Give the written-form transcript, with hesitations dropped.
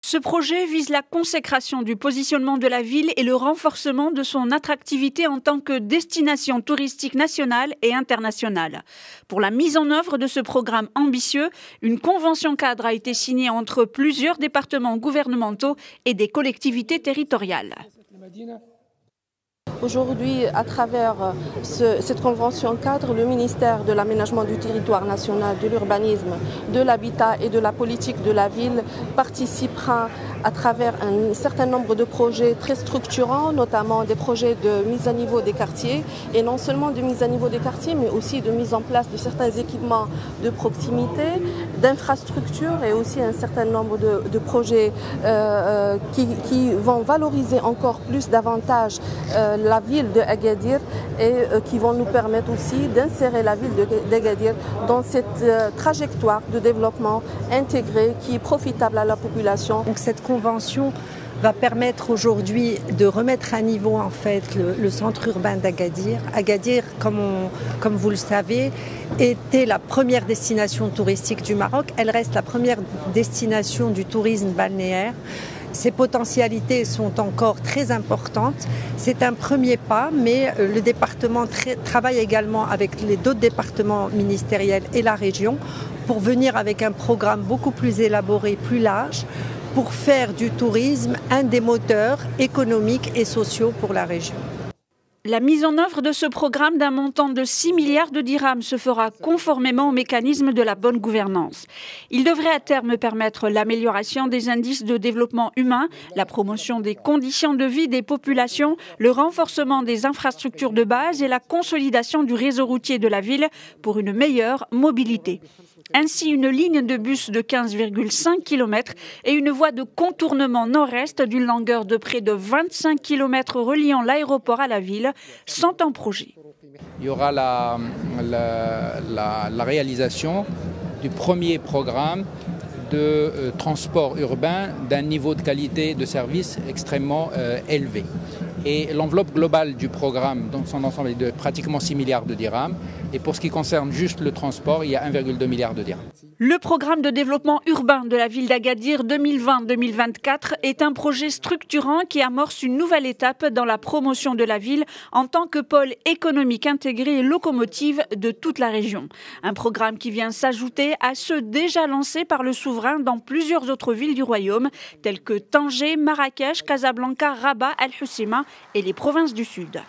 Ce projet vise la consécration du positionnement de la ville et le renforcement de son attractivité en tant que destination touristique nationale et internationale. Pour la mise en œuvre de ce programme ambitieux, une convention cadre a été signée entre plusieurs départements gouvernementaux et des collectivités territoriales. Aujourd'hui, à travers cette convention cadre, le ministère de l'Aménagement du territoire national, de l'urbanisme, de l'habitat et de la politique de la ville participera à travers un certain nombre de projets très structurants, notamment des projets de mise à niveau des quartiers, et non seulement de mise à niveau des quartiers, mais aussi de mise en place de certains équipements de proximité, d'infrastructures et aussi un certain nombre de projets qui vont valoriser encore plus davantage la ville de Agadir et qui vont nous permettre aussi d'insérer la ville d'Agadir dans cette trajectoire de développement intégré qui est profitable à la population. Donc cette convention va permettre aujourd'hui de remettre à niveau en fait le centre urbain d'Agadir. Agadir, comme vous le savez, était la première destination touristique du Maroc. Elle reste la première destination du tourisme balnéaire. Ses potentialités sont encore très importantes. C'est un premier pas, mais le département travaille également avec les d'autres départements ministériels et la région pour venir avec un programme beaucoup plus élaboré, plus large, pour faire du tourisme un des moteurs économiques et sociaux pour la région. La mise en œuvre de ce programme d'un montant de 6 milliards de dirhams se fera conformément au mécanisme de la bonne gouvernance. Il devrait à terme permettre l'amélioration des indices de développement humain, la promotion des conditions de vie des populations, le renforcement des infrastructures de base et la consolidation du réseau routier de la ville pour une meilleure mobilité. Ainsi, une ligne de bus de 15,5 km et une voie de contournement nord-est d'une longueur de près de 25 km reliant l'aéroport à la ville sont en projet. Il y aura la réalisation du premier programme de transport urbain d'un niveau de qualité de service extrêmement élevé. Et l'enveloppe globale du programme, dans son ensemble, est de pratiquement 6 milliards de dirhams. Et pour ce qui concerne juste le transport, il y a 1,2 milliard de dirhams. Le programme de développement urbain de la ville d'Agadir 2020-2024 est un projet structurant qui amorce une nouvelle étape dans la promotion de la ville en tant que pôle économique intégré et locomotive de toute la région. Un programme qui vient s'ajouter à ceux déjà lancés par le souverain dans plusieurs autres villes du royaume, telles que Tanger, Marrakech, Casablanca, Rabat, Al Hoceima et les provinces du Sud.